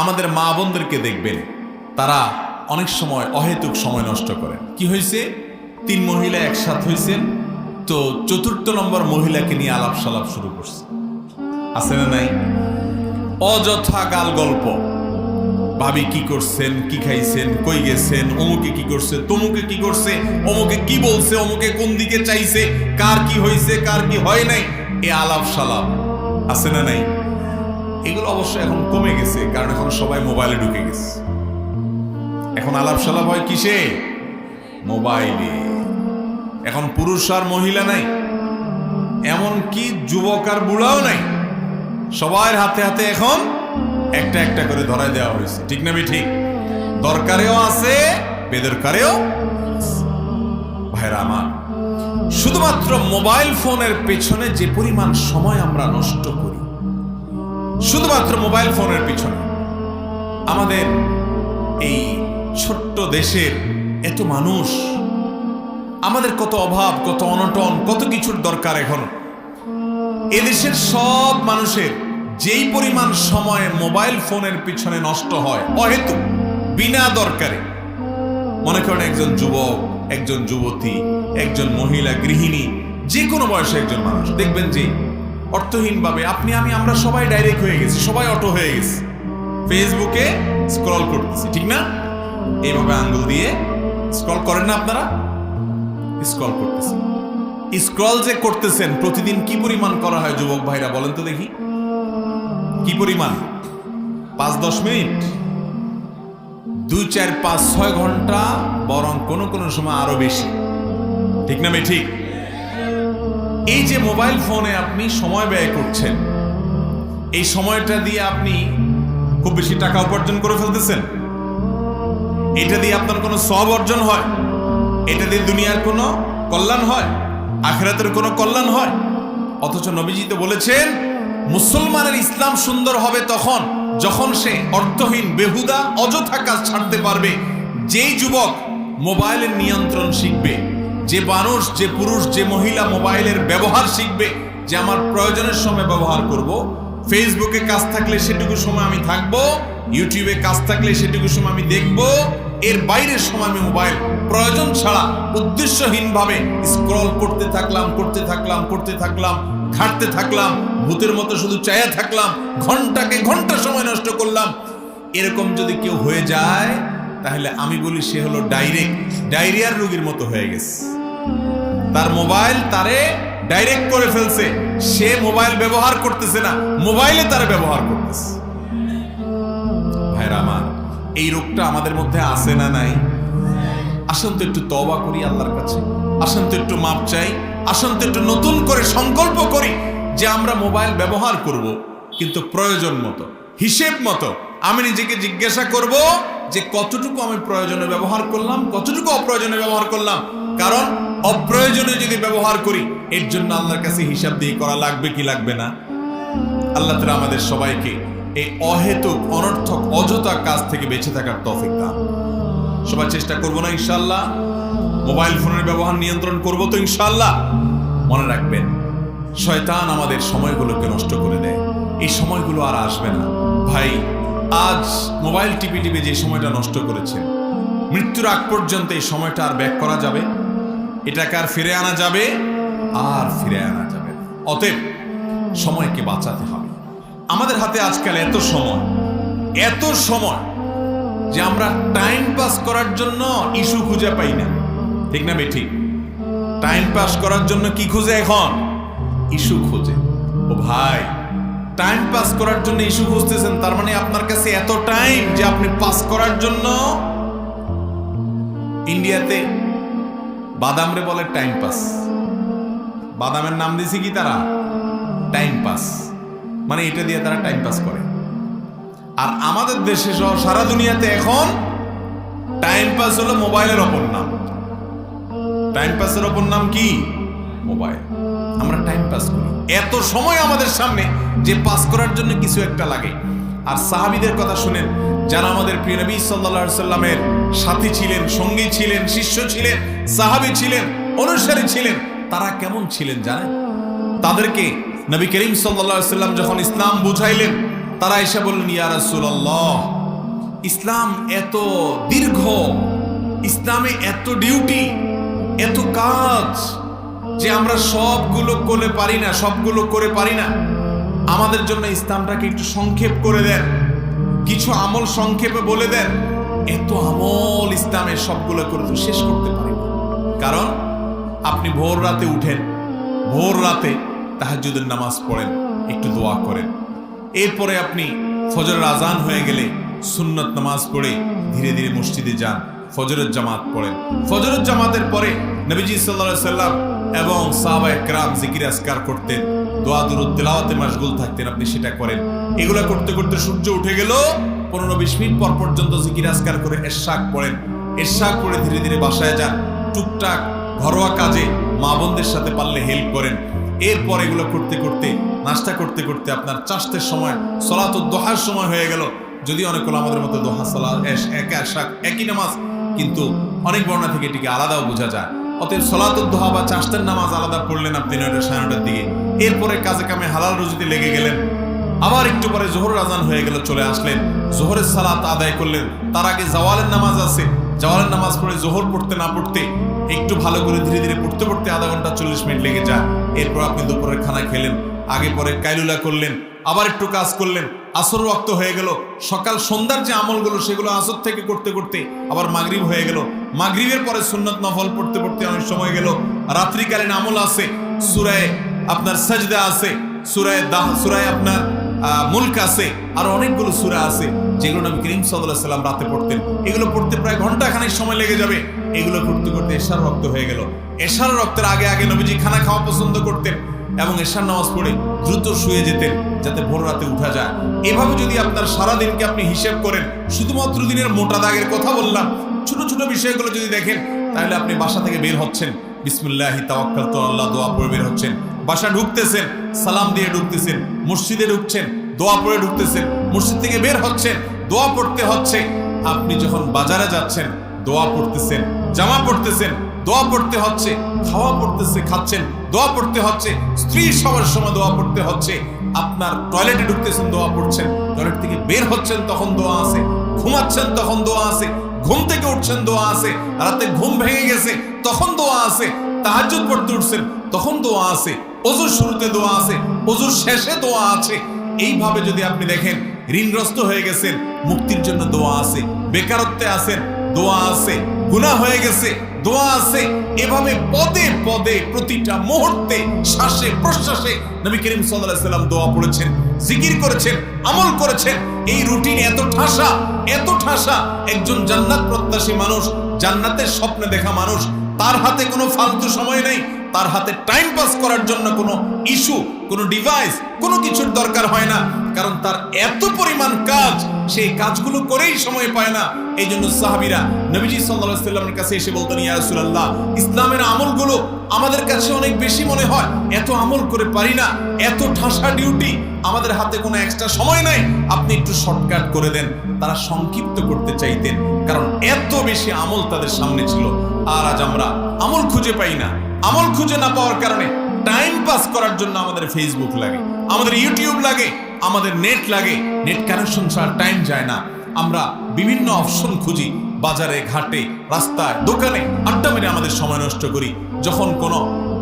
আমাদের মা বোনদেরকে দেখবেন, তারা অনেক সময় অহেতুক সময় নষ্ট করেন। কি হয়েছে, 3 মহিলা একসাথে হয়েছেন, তো 4th নম্বর মহিলাকে নিয়ে আলাপ সালাপ শুরু করছে। আছে না নাই? অযথা গাল গল্প, ভাবি কি করছেন, কি খাইছেন, কই গেছেন, অমুকে কি করছে, তমুকে কি করছে, অমুকে কি বলছে, অমুকে কোন দিকে চাইছে, কার কি হয়েছে, কার কি হয় নাই, এ আলাপ সালাপ। আছে না নাই? এগুলো অবশ্য এখন কমে গেছে, কারণ এখন সবাই মোবাইলে ঢুকে গেছে। এখন আলাপ সালাপ হয় কিসে? মোবাইলে। এখন পুরুষ আর মহিলা নাই, এমনকি যুবক আর বুড়াও নাই, সবার হাতে হাতে এখন একটা একটা করে ধরায় দেওয়া হয়েছে। ঠিক না ঠিক? দরকারেও আছে, বেদরকারেও। ভাইরা আমার, শুধুমাত্র মোবাইল ফোনের পেছনে যে পরিমাণ সময় আমরা নষ্ট করি, শুধুমাত্র মোবাইল ফোনের পিছনে, আমাদের এই ছোট্ট দেশের এত মানুষ, আমাদের কত অভাব, কত অনটন, কত কিছুর দরকার। এখন এদেশের সব মানুষের যেই পরিমাণ সময় মোবাইল ফোনের পিছনে নষ্ট হয় অহেতুক, বিনা দরকারে। মনে করেন একজন যুবক, একজন যুবতী, একজন মহিলা গৃহিণী, যে কোনো বয়সে একজন মানুষ দেখবেন যে অর্থহীনভাবে আমরা সবাই ডাইরেক্ট হয়ে গেছি, সবাই অটো হয়ে গেছি, ফেসবুকে স্ক্রল করতেছি। ঠিক না? এইভাবে আঙ্গুল দিয়ে স্ক্রল করেন না আপনারা? স্ক্রল করতেছেন। স্ক্রল যে করতেছেন, প্রতিদিন কি পরিমাণ করা হয় যুবক ভাইরা বলেন তো দেখি? কি পরিমাণ? 5-10 মিনিট, 2-4-5-6 ঘন্টা, বরং কোনো কোনো সময় আরো বেশি। ঠিক না ঠিক? এই যে মোবাইল ফোনে আপনি সময় ব্যয় করছেন, এই সময়টা দিয়ে আপনি খুব বেশি টাকা উপার্জন করে ফেলতেছেন। এটা দিয়ে আপনার কোনো সওয়াব অর্জন হয়? এটা দিয়ে দুনিয়ার কোনো কল্যাণ হয়? আখিরাতের কোনো কল্যাণ হয়? অথচ নবীজি তো বলেছেন, মুসলমানের ইসলাম সুন্দর হবে তখন যখন সে অর্থহীন, বেহুদা, অযথা কাজ ছাড়তে পারবে। যেই যুবক মোবাইলের নিয়ন্ত্রণ শিখবে, যে মানুষ, যে পুরুষ, যে মহিলা মোবাইলের ব্যবহার শিখবে, যে আমার প্রয়োজনের সময় ব্যবহার করব, ফেসবুকে কাজ থাকলে সেটুকু সময় আমি থাকবো, ইউটিউবে কাজ থাকলে সেটুকু সময় আমি দেখব, এর বাইরের সময় আমি মোবাইল প্রয়োজন ছাড়া উদ্দেশ্যহীনভাবে স্ক্রল করতে থাকলাম, ঘাটতে থাকলাম, ভূতের মতো শুধু চায়া থাকলাম, ঘন্টাকে ঘন্টা সময় নষ্ট করলাম। এরকম যদি কেউ হয়ে যায়, তাহলে আমি বলি সে হলো ডায়রিয়ার রোগীর মতো হয়ে গেছে। তার মোবাইল তারে ডাইরেক্ট করে ফেলছে। সে মোবাইল ব্যবহার করতেছে না, মোবাইলে তারে ব্যবহার করতেছে। ভাইরা আমার, এই রোগটা আমাদের মধ্যে আছে না নাই? আসুন তো একটু তওবা করি আল্লাহর কাছে, আসুন তো একটু মাপ চাই, আসুন তো একটু নতুন করে সংকল্প করি যে আমরা মোবাইল ব্যবহার করব, কিন্তু প্রয়োজন মতো, হিসেব মতো। আমি নিজেকে জিজ্ঞাসা করব যে কতটুকু আমি প্রয়োজনে ব্যবহার করলাম, কতটুকু অপ্রয়োজনে ব্যবহার করলাম। কারণ অপ্রয়োজনে যদি ব্যবহার করি, এর জন্য আল্লাহর কাছে হিসাব দিয়ে করা লাগবে কি লাগবে না? আল্লাহ তাআলা আমাদের সবাইকে এই অহেতুক, অনর্থক, অযথা কাজ থেকে বেঁচে থাকার তৌফিক দান। সবাই চেষ্টা করবো না ইনশাআল্লাহ? মোবাইল ফোনের ব্যবহার নিয়ন্ত্রণ করবো তো ইনশাআল্লাহ? মনে রাখবেন, শয়তান আমাদের সময়গুলোকে নষ্ট করে দেয়। এই সময়গুলো আর আসবে না। ভাই, আজ মোবাইল টিপে যে সময়টা নষ্ট করেছেন, মৃত্যুর আগ পর্যন্ত এই সময়টা আর ব্যাক করা যাবে? এটাকে আর ফিরে আনা যাবে? আর ফিরে আনা যাবে না। অতএব সময়কে বাঁচাতে হবে। আমাদের হাতে আজকাল এত সময় যে আমরা টাইম পাস করার জন্য ইস্যু খুঁজে পাই না। ঠিক না ঠিক? টাইম পাস করার জন্য কি খুঁজে? এখন ইস্যু খোঁজে। ও ভাই, টাইম পাস করার জন্য ইস্যু খুঁজতেছেন, তার মানে আপনার কাছে এত টাইম যে আপনি পাস করার জন্য। ইন্ডিয়াতে বাদামরে বলে টাইম পাস। বাদামের নাম দিয়েছে কি তারা? Time pass. মানে এটা দিয়ে তারা টাইম পাস করে। আর আমাদের দেশে সহ সারা দুনিয়াতে এখন টাইম পাস হলো মোবাইলের অপর নাম। টাইম পাসের অপর নাম কি? মোবাইল। আমরা টাইম পাস করি, এত সময় আমাদের সামনে যে পাস করার জন্য কিছু একটা লাগে। আর সাহাবীদের কথা শুনেন, যারা আমাদের প্রিয় নবী সাল্লাল্লাহু আলাইহি সাল্লামের সাথী ছিলেন, সঙ্গী ছিলেন, শিষ্য ছিলেন, সাহাবী ছিলেন, অনুসারী ছিলেন, তারা কেমন ছিলেন জানেন? তাদেরকে নবী করিম সাল্লাল্লাহু আলাইহি সাল্লাম যখন ইসলাম বুঝাইলেন, তারা এসে বললেন, ইয়া রাসূলুল্লাহ, ইসলাম এত দীর্ঘ, ইসলামে এত ডিউটি, এত কাজ যে আমরা সবগুলো করে পারি না, সবগুলো করে পারি না। আমাদের জন্য ইসলামটাকে একটু সংক্ষেপ করে দেন, কিছু আমল সংক্ষেপে বলে দেন। এত আমল ইসলামের সবগুলো করে তো শেষ করতে পারি না। কারণ আপনি ভোর রাতে উঠেন, ভোর রাতে তাহাজ্জুদের নামাজ পড়েন, একটু দোয়া করেন। এরপরে আপনি ফজরের আজান হয়ে গেলে সুন্নত নামাজ পড়ে ধীরে ধীরে মসজিদে যান, ফজরের জামাত পড়েন। ফজরের জামাতের পরে নবীজি সাল্লাল্লাহু আলাইহি সাল্লাম এবং সাহাবায়ে কেরাম জিকির আজকার করতেন, দোয়া দুরূদ তেলাওয়াতে মাশগুল থাকতেন, আপনি সেটা করেন। এগুলো করতে করতে সূর্য উঠে গেল, 15-20 মিনিট পর পর্যন্ত জিকির আজকার করে ইশরাক পড়েন। ইশরাক পড়ে ধীরে ধীরে বাসায় যান, টুকটাক ঘরোয়া কাজে মা বোনদের সাথে পারলে হেল্প করেন। এরপর এগুলো করতে করতে, নাস্তা করতে করতে আপনার চাষতের সময়, সলাতুদ দুহার সময় হয়ে গেল। যদি অনেক আমাদের মতো দোহা সালাত একই নামাজ, কিন্তু অনেক বর্ণনা থেকে এটিকে আলাদাও বোঝা যায়। অতএব সলাতুদ দুহা বা চাষতের নামাজ আলাদা পড়লেন আপনি 9টা 9:30 দিকে। এরপরে কাজে কামে হালাল রুজিতে লেগে গেলেন। আবার একটু পরে জোহরের আজান হয়ে গেল, চলে আসলেন, জোহরের সালাত আদায় করলেন। তার আগে জাওয়ালের নামাজ আছে, জাওয়ালের নামাজ পড়ে জোহর পড়তে না পড়তে একটু ভালো করে ধীরে ধীরে পড়তে পড়তে আধা ঘন্টা 40 মিনিট লেগে যায়। এরপর আপনি দুপুরের খানা খেলেন, আগে পরে কাইলুলা করলেন, আবার একটু কাজ করলেন, আসর ওয়াক্ত হয়ে গেল। সকাল সন্ধ্যার যে আমলগুলো সেগুলো আসর থেকে করতে করতে আবার মাগরিব হয়ে গেল। মাগরিবের পরে সুন্নত নফল পড়তে পড়তে অনেক সময় গেল। রাত্রিকালীন আমল আছে, সূরায়ে আপনার সাজদা আছে, সূরায়ে আপনার মুলক আছে, আর অনেকগুলো সূরা আছে যেগুলো নবী করিম সাল্লাল্লাহু আলাইহি সাল্লাম রাতে পড়তেন। এগুলো পড়তে প্রায় ঘন্টাখানেক সময় লেগে যাবে। এগুলো করতে করতে এশার রক্ত হয়ে গেল। এশার রক্তের আগে আগে নবীজি খানা খাওয়া পছন্দ করতেন এবং এশার নামাজ পড়ে দ্রুত শুয়ে যেতেন যাতে ভোর রাতে উঠা যায়। এভাবে যদি আপনার সারা দিনকে আপনি হিসেব করেন, শুধুমাত্র দিনের মোটা দাগের কথা বললাম, ছোট ছোট বিষয়গুলো যদি দেখেন, তাহলে আপনি বাসা থেকে বের হচ্ছেন, বিসমিল্লাহি তাওয়াক্কালতু আলাল্লাহ দোয়া পড়ে বের হচ্ছেন, বাসা ঢুকতেছেন, সালাম দিয়ে ঢুকতেছেন, মসজিদে ঢুকছেন, দোয়া পড়ে ঢুকতেছেন, মসজিদ থেকে বের হচ্ছেন, দোয়া পড়তে হচ্ছে। আপনি যখন বাজারে যাচ্ছেন, দোয়া পড়তেছেন, জামা পড়তেছেন, দোয়া পড়তে হচ্ছে, খাওয়া পড়তেছে খাচ্ছেন, দোয়া পড়তে হচ্ছে, স্ত্রী সবার সময় দোয়া পড়তে হচ্ছে, আপনার টয়লেটে ঢুকতেছেন, দোয়া পড়ছেন, টয়লেট থেকে বের হচ্ছেন, তখন দোয়া আছে, ঘুমাচ্ছেন, তখন দোয়া আছে, ঘুম থেকে উঠছেন, দোয়া আছে, রাতে ঘুম ভেঙে গেছে, তখন দোয়া আছে, তাহাজ্জুদ পড়তে উঠছেন, তখন দোয়া আছে, ওযুর শুরুতে দোয়া আছে, ওযুর শেষে দোয়া আছে। এইভাবে যদি আপনি দেখেন, ঋণগ্রস্ত হয়ে গেছেন, মুক্তির জন্য দোয়া আছে, বেকারত্বে আছেন, দোয়া আছে, গুনাহ হয়ে গেছে, দোয়া আছে। এভাবে পদে পদে প্রতিটা মুহূর্তে, শ্বাসে প্রশ্বাসে নবী করিম সাল্লাল্লাহু আলাইহি সাল্লাম দোয়া পড়েছেন, জিকির করেছেন, আমল করেছেন। এই রুটিন এত ঠাসা, এত ঠাসা। একজন জান্নাত প্রত্যাশী মানুষ, জান্নাতের স্বপ্ন দেখা মানুষ, তার হাতে কোনো ফালতু সময় নেই, তার হাতে টাইম পাস করার জন্য কোনো ইস্যু, কোনো ডিভাইস, কোনো কিছুর দরকার হয় না। কারণ তার এত পরিমাণ কাজ, সেই কাজগুলো করেই সময় পায় না। এই জন্য সাহাবীরা নবীজি সাল্লাল্লাহু আলাইহি ওয়াসাল্লামের কাছে এসে বলতেন, ইয়া রাসূলুল্লাহ, ইসলামের আমলগুলো আমাদের কাছে অনেক বেশি মনে হয়, এত আমল করে পারি না, এত ঠাসা ডিউটি, আমাদের হাতে কোনো এক্সট্রা সময় নাই, আপনি একটু শর্টকাট করে দেন। তারা সংক্ষিপ্ত করতে চাইতেন, কারণ এত বেশি আমল তাদের সামনে ছিল। আর আজ আমরা আমল খুঁজে পাই না। আমল খুঁজে না পাওয়ার কারণে টাইম পাস করার জন্য আমাদের ফেসবুক লাগে, আমাদের ইউটিউব লাগে, আমাদের নেট লাগে। নেট কানেকশন ছাড়া টাইম যায় না। আমরা বিভিন্ন অপশন খুঁজি, বাজারে, ঘাটে, রাস্তায়, দোকানে আড্ডা মেরে আমাদের সময় নষ্ট করি। যখন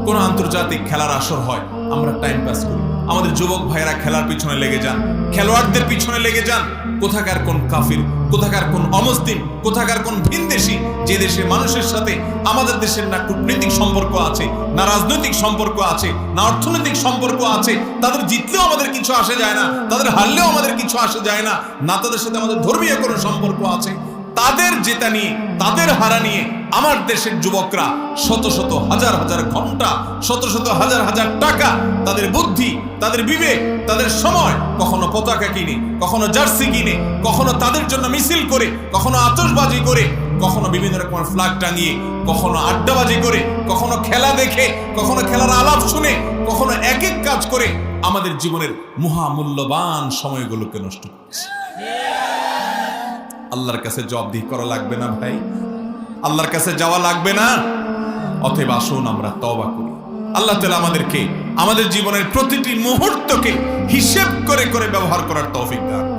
কোনো আন্তর্জাতিক খেলার আসর হয়, আমরা টাইম পাস করি। আমাদের যুবক ভাইয়েরা খেলার পিছনে লেগে যান, খেলোয়াড়দের পিছনে লেগে যান। কোথাকার কোন কাফির, কোথাকার কোন অমুসলিম, কোথাকার কোন ভিনদেশী, যে দেশের মানুষের সাথে আমাদের দেশের না কূটনৈতিক সম্পর্ক আছে, না রাজনৈতিক সম্পর্ক আছে, না অর্থনৈতিক সম্পর্ক আছে, তাদের জিতলেও আমাদের কিছু আসে যায় না, তাদের হারলেও আমাদের কিছু আসে যায় না, না তাদের সাথে আমাদের ধর্মীয় কোনো সম্পর্ক আছে। তাদের জেতা নিয়ে, তাদের হারা নিয়ে আমার দেশের যুবকরা শত শত হাজার হাজার ঘন্টা, শত শত হাজার হাজার টাকা, তাদের বুদ্ধি, তাদের বিবেক, তাদের সময়, কখনো পতাকা কিনে, কখনো জার্সি কিনে, কখনো তাদের জন্য মিছিল করে, কখনো আতশবাজি করে, কখনো বিভিন্ন রকমের ফ্ল্যাগ টাঙিয়ে, কখনো আড্ডাবাজি করে, কখনো খেলা দেখে, কখনো খেলার আলাপ শুনে, কখনো এক এক কাজ করে আমাদের জীবনের মহামূল্যবান সময়গুলোকে নষ্ট করছে। আল্লাহর কাছে জবাবদিহি করা লাগবে না ভাই? আল্লাহর কাছে যাওয়া লাগবে না? অতএব আসুন আমরা তওবা করি। আল্লাহ তাআলা আমাদেরকে আমাদের জীবনের প্রতিটি মুহূর্তকে হিসেব করে করে ব্যবহার করার তৌফিক দান।